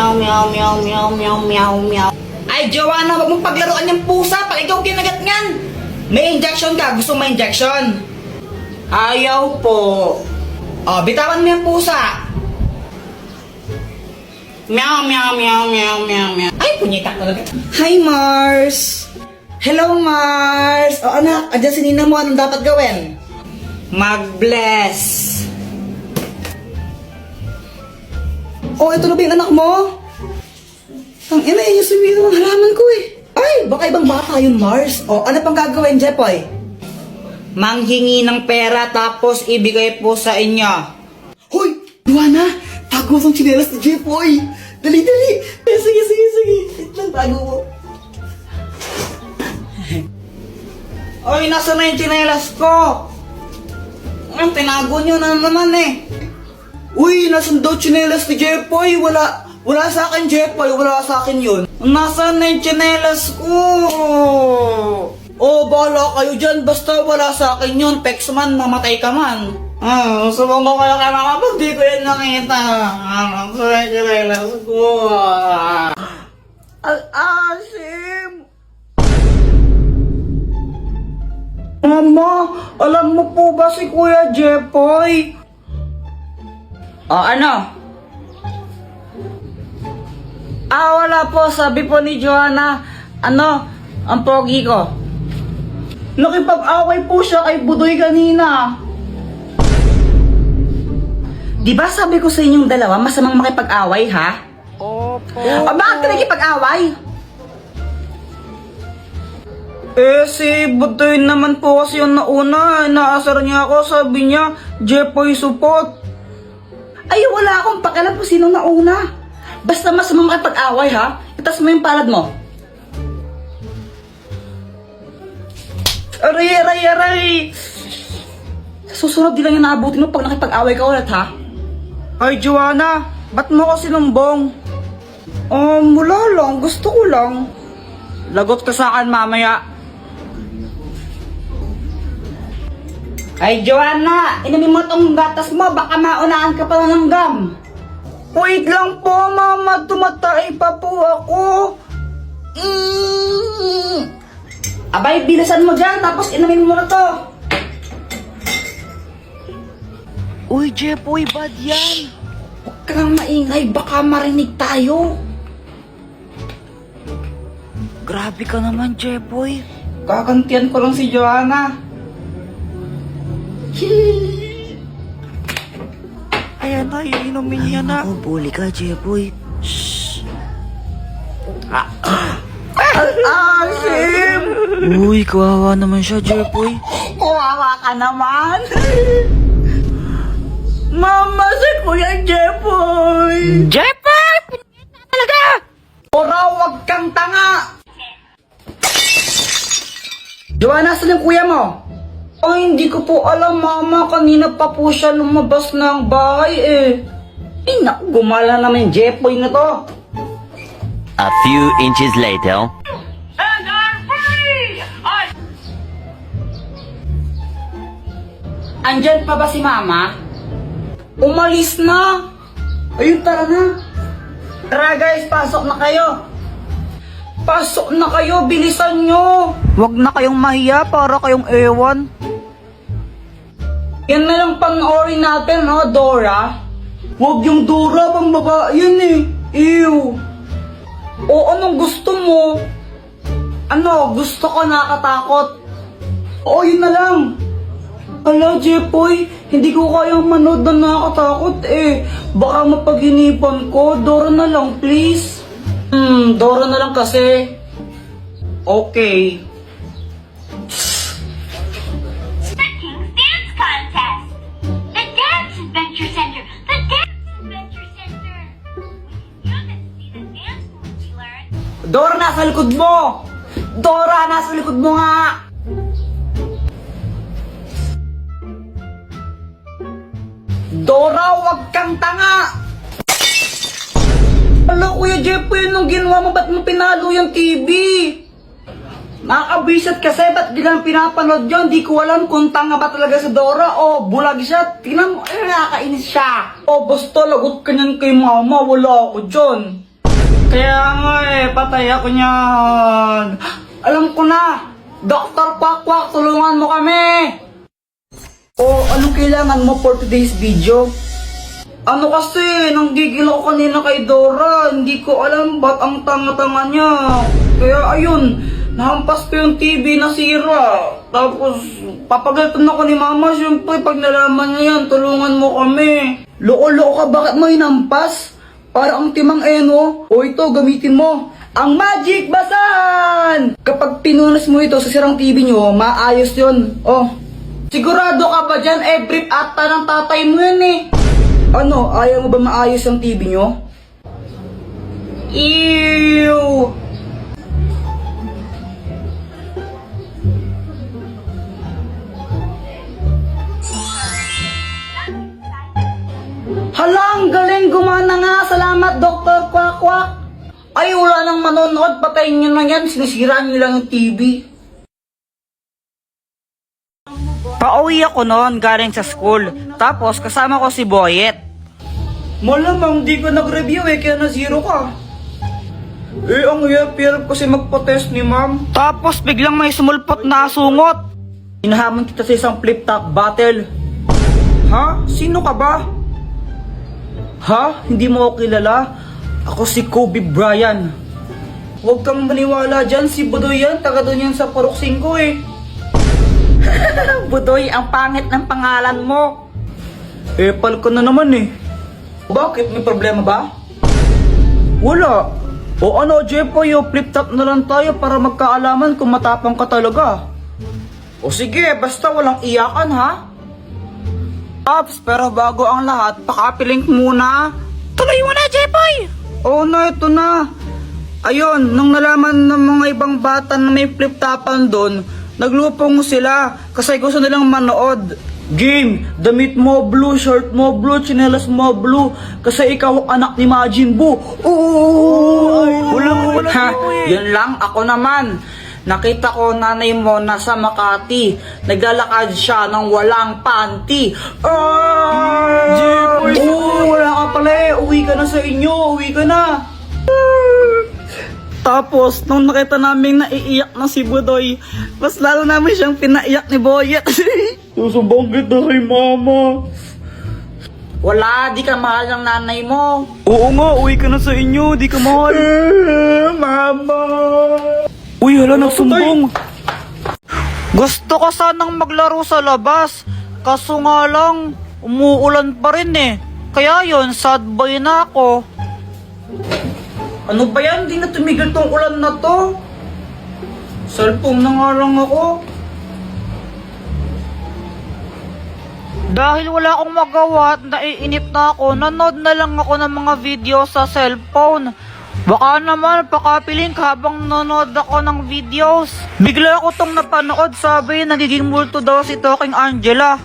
meow, meow, meow, meow, meow, meow, meow. Ay, Joanna, wag mong paglaruan yung pusa pag ikaw kinagat ngan. May injection ka. Gusto mo may injection? Ayaw po. Oh, bitawan mo yung pusa. Meow, meow, meow, meow, meow, meow. Ay, punyita talaga. Hi, Mars. Hello, Mars. O, anak, andyan si Nina mo. Anong dapat gawin? Mag-bless. Oh, ito na ba yung anak mo? Ang ina, yung sumino ng halaman ko eh. Ay, baka ibang bata yung Mars. O, ano pang gagawin, Jepoy? Manghingi ng pera tapos ibigay po sa inyo. Hoy, Luana, tago mo tsinelas ni Jepoy. Dali, dali. Sige, sige, sige. Wait lang, tago mo. Oy, nasa na yung tsinelas ko? Tinago nyo na naman eh. Uy, nasan daw tsinelas ni Jepoy? Wala sa akin, Jepoy. Wala sa akin yun. Nasaan na yung tsinelas ko? Oh, bahala kayo dyan. Basta wala sa akin yun. Pex man, mamatay ka man. Subong ko kayo kaya makapag di ko yun nakita. Sa yung tsinelas ko. Al-asim. Mama, alam mo po ba si Kuya Jepoy? Ano? Wala po. Sabi po ni Joanna, ang pogi ko. Nakipag-away po siya kay Budoy kanina. Di ba sabi ko sa inyong dalawa, masamang makipag-away, ha? Opo. Bakit ka nakipag-away? Si Budoy naman po kasi yung nauna. Naasar niya ako, sabi niya, Jepoy support. Ay, wala akong pakialam kung sino nauna. Basta masamang makipag-away, ha? Itas mo yung palad mo. Aray, aray, aray! Susunod din lang yung naabutin mo pag nakipag-away ka ulit, ha? Ay, Joanna, ba't mo ko sinumbong? Wala lang. Gusto ko lang. Lagot ka sa akin mamaya. Ay, Joanna, inumin mo tong gatas mo, baka maunaan ka pa ng gum. Wait lang po, mama, tumatay pa po ako. Abay, bilisan mo dyan, tapos inumin mo na to. Uy, Jepoy, bad yan. Huwag ka nang maingay, baka marinig tayo. Grabe ka naman, Jepoy. Kakantian ko lang si Joanna. Ayan na, iinumin niya na. Ako, bully ka, Jepoy. Shhh. Asim! Uy, kawawa naman siya, Jepoy. Kawawa ka naman. Mama, si Kuya Jepoy. Jepoy! Talaga! Ora, wag kang tanga. Joanna, saan yung kuya mo? Ay, hindi ko po alam, mama. Kanina pa po siya lumabas ng bahay eh. Eh, naku, gumala naman yung Jepoy na to. A few inches later. And I'm free! Andyan pa ba si mama? Umalis na. Ayun, tara na. Tara guys, pasok na kayo. Pasok na kayo, bilisan nyo. Huwag na kayong mahiya para kayong ewan. Yan na lang panoorin natin, no, Dora? Huwag yung Dora, pang babae yan eh. Ew. O anong gusto mo? Ano, gusto ko nakatakot. O yun na lang. Ala, Jepoy, hindi ko kayang manood na nakakatakot eh. Baka mapaghinipan ko. Dora na lang, please. Dora na lang kasi. Okay. King's Dance Contest! The Dance Adventure Center! The Dance Adventure Center! You can see the dance moves we learned. Dora, nasa likod mo! Dora, nasa likod mo nga! Dora, wag kang tanga! Ala, Kuya Jepoy, anong ginawa mo? Ba't mo pinalo yung TV? Nakakabisat kasi, ba't di lang pinapanood yun? Di ko alam kung tanga ba talaga si Dora o bulag siya. Tingnan mo, nakakainis siya. O basta lagot ka niyan kay mama, wala ako dyan. Kaya nga patay ako niyan. Alam ko na! Dr. Quack, tulungan mo kami! O, anong kailangan mo for today's video? Ano kasi, nanggigil ako kanina kay Dora. Hindi ko alam ba't ang tanga-tanga niya. Kaya ayun, nahampas ko yung TV na sira. Tapos, papagalitan ako ni Mama. Siyempre, pag nalaman niya yan, tulungan mo kami. Loko-loko ka, bakit mo hinampas? Para ang timang eno. O ito, gamitin mo. Ang Magic Basahan! Kapag pinunas mo ito sa sirang TV nyo, maayos yun. Oh, sigurado ka ba dyan? Brief ata ng tatay mo yan eh. Ano, ayaw mo ba maayos ang TV nyo? Ew! Halang, galing, gumana nga. Salamat, Dr. Quack. Ay, wala nang manonood. Patayin nyo na yan. Sinisira nyo lang yung TV. Pauwi ako noon galing sa school. Tapos kasama ko si Boyet. Malamang di ko nag-review kaya na-zero ka. Ang hirap kasi magpa-test ni ma'am. Tapos biglang may sumulpot na sungot. Hinahamon kita sa isang flip-top battle. Ha? Sino ka ba? Ha? Hindi mo ako kilala? Ako si Kobe Bryant. Huwag kang maniwala dyan, si Budoy yan. Taga doon yan sa Purok 5 eh. Budoy, ang pangit ng pangalan mo. Pal ko na naman eh. Bakit? May problema ba? Wala. O ano, Jepoy, flip-top na lang tayo para magkaalaman kung matapang ka talaga. O sige, basta walang iyakan ha. Ops, pero bago ang lahat, pakapilink muna. Tuloy mo na, Jepoy! Oo na, ito na. Ayun, nung nalaman ng mga ibang bata na may flip-topan doon, naglupong sila kasi gusto nilang manood. Game, damit mo blue, shirt mo blue, tsinelas mo blue, kasi ikaw anak ni Majin Buu. Wala ha, yun lang, ako naman. Nakita ko nanay mo nasa Makati. Naglalakad siya ng walang panty. Wala ka pala eh. Uwi ka na sa inyo. Uwi ka na. Tapos, nung nakita namin naiiyak na si Budoy, mas lalo namin siyang pinaiyak ni Boyet. Susumbong kita kay Mama. Wala, di ka mahal ng nanay mo. Oo nga, uwi ka na sa inyo, di ka mahal. Mama. Uy, hala, nagsumbong. Gusto ko sanang maglaro sa labas. Kaso nga lang, umuulan pa rin eh. Kaya yun, sad boy na ako. Ano ba yan? Di na tumigil tong ulan na to. Cellphone na nga lang ako. Dahil wala akong magawa at naiinip na ako, nanood na lang ako ng mga video sa cellphone. Baka naman pakapilink habang nanonood ako ng videos. Bigla ako tong napanood, sabi nagiging multo daw si Talking Angela.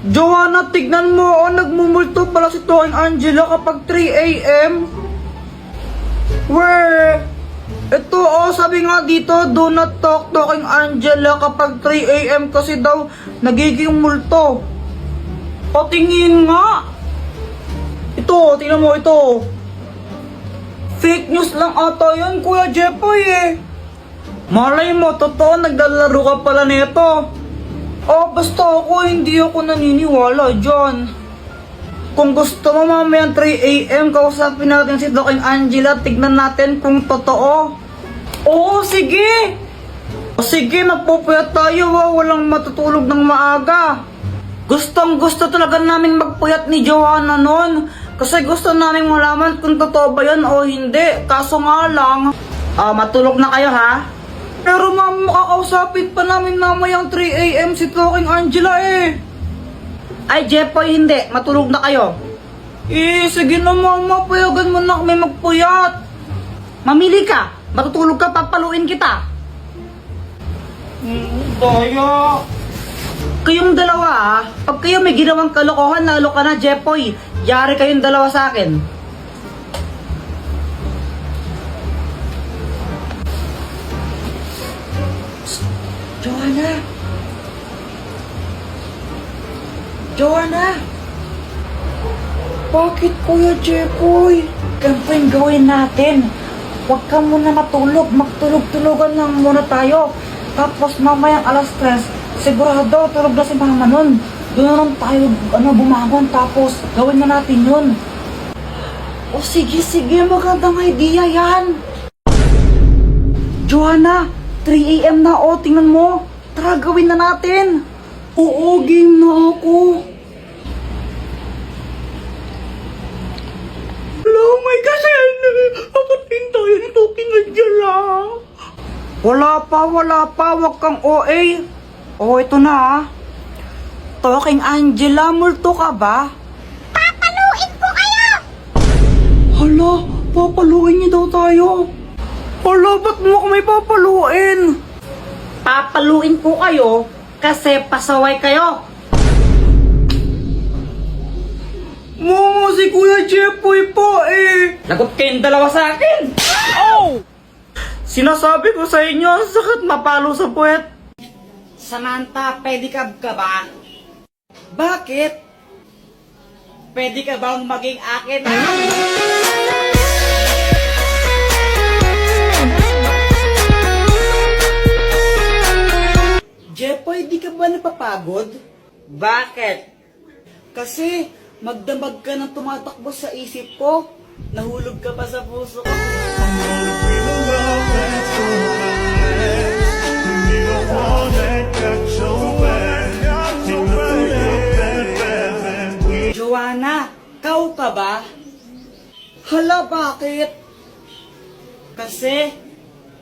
Joanna, tignan mo, nagmumulto pala si Talking Angela kapag 3 AM. Where? Ito sabi nga dito, do not talk Talking Angela kapag 3 AM kasi daw nagiging multo. Patingin nga. Ito, tingnan mo ito. Fake news lang ata yun, Kuya Jepoy eh. Malay mo, totoo, naglalaro ka pala nito. Basta ako, hindi ako naniniwala dyan. Kung gusto mo mamayang 3 AM, kausapin natin si Talking Angela, tignan natin kung totoo. Oo, sige. Sige, magpupuyat tayo, walang matutulog ng maaga. Gustong gusto talaga namin magpuyat ni Joanna nun. Kasi gusto namin malaman kung totoo ba yan o hindi. Kaso nga lang, matulog na kayo ha? Pero ma'am, makakausapin pa namin mamayang 3 AM si Talking Angela eh. Ay, Jepoy, hindi. Matulog na kayo. Sige na mama, payagan mo na kami magpuyat. Mamili ka. Matutulog ka, papaluin kita. Daya. Kayong dalawa pag kayo may ginawang kalokohan, lalo ka na, Jepoy. Yari kayong dalawa sa akin. Joanna! Joanna! Bakit, Kuya Jepoy? Ganito yung gawin natin. Huwag ka muna matulog. Magtulog-tulogan lang muna tayo. Tapos mamayang alas 3, sigurado tulog na si mama nun. Doon na lang tayo bumangon. Tapos gawin na natin yun. O sige, magandang idea yan. Joanna, 3 AM na o, tingnan mo. Tara, gawin na natin. Oo, game na ako. Hello, my kasal. Apatin tayo nito, kinadya lang. Wala pa. Wag kang OA. Oh, ito na ah. Talking Angela, multo ka ba? Papaluin ko kayo! Hala, papaluin niyo daw tayo. Hala, ba't mo ako may papaluin? Papaluin ko kayo kasi pasaway kayo. Momo, si Kuya Jepoy po eh. Lagot kayong dalawa sa akin. Oh! Sinasabi ko sa inyo, ang sakit mapalo sa puwet. Samantha, pedicab ka ba? Bakit? Pwede ka bang maging akin? Jepoy, di ka ba napapagod? Bakit? Kasi magdamag ka ng tumatakbo sa isip ko. Nahulog ka pa sa puso ko. Joanna, kau ka ba? Hala, bakit? Kasi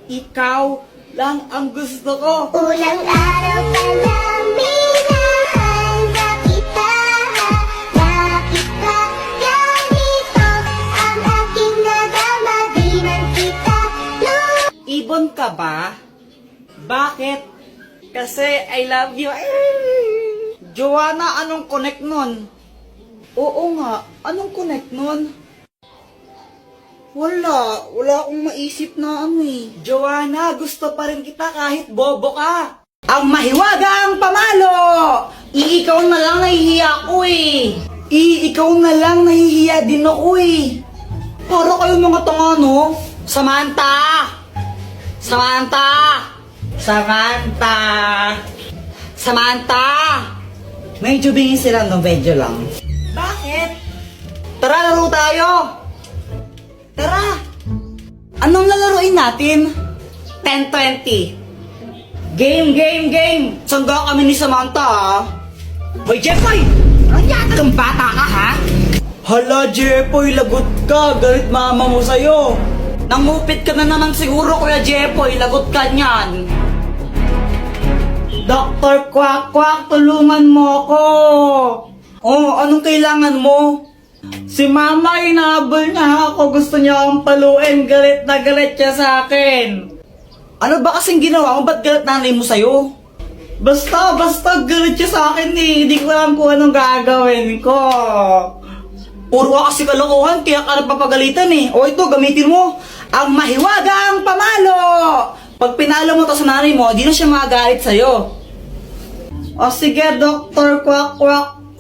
ikaw lang ang gusto ko. Ulang araw pa lang binahanda kita. Bakit ba ganito ang aking nadama? Di man kita Ibon ka ba? Bakit? Kasi I love you. Joanna, anong connect nun? Oo nga, anong connect nun? Wala akong maisip na ano eh. Joanna, gusto pa rin kita kahit bobo ka. Ang mahiwagang pamalo! Ikaw na lang nahihiya ko eh. Ikaw na lang nahihiya din ako eh. Para kayo mga tanga no? Samantha! Medyo bingin sila no, medyo lang. Bakit? Tara, laro tayo! Tara! Anong lalaroin natin? 10-20. Game! Sangga kami ni Samantha ah. Hoy, Jepoy! Ano yan? Kang bata ka ha? Hala, Jepoy, lagot ka. Galit mama mo sa'yo. Nangupit ka na naman siguro, Kuya Jepoy. Lagot ka niyan. Dr. Quack, tulungan mo ako. Oh, anong kailangan mo? Si Mama, inahabol niya ako. Gusto niya akong paluin. Galit na galit siya sa akin. Ano ba kasing ginawa mo? Ba't galit nanay mo sa'yo? Basta galit siya sa akin eh. Hindi ko alam kung anong gagawin ko. Puro ka kasi kalokohan, kaya ka napapagalitan eh. O ito, gamitin mo. Ang mahiwagang pamalo! Pag pinalo mo to sa nanay mo, di na siya magagalit sa'yo. O sige, Dr. Quack.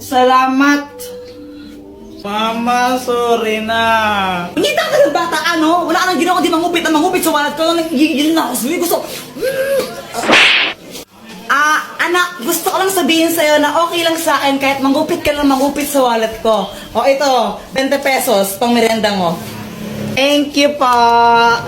Salamat. Mama, sorry na. Hindi ka ng bata ka, no? Wala ka nang ginawa, di mangupit sa wallet ko. Nagigil na ako. Sabi, gusto. Anak, gusto ko lang sabihin sa'yo na okay lang sa akin kahit mangupit ka lang mangupit sa wallet ko. O ito, 20 pesos, pang merenda mo. Thank you pa.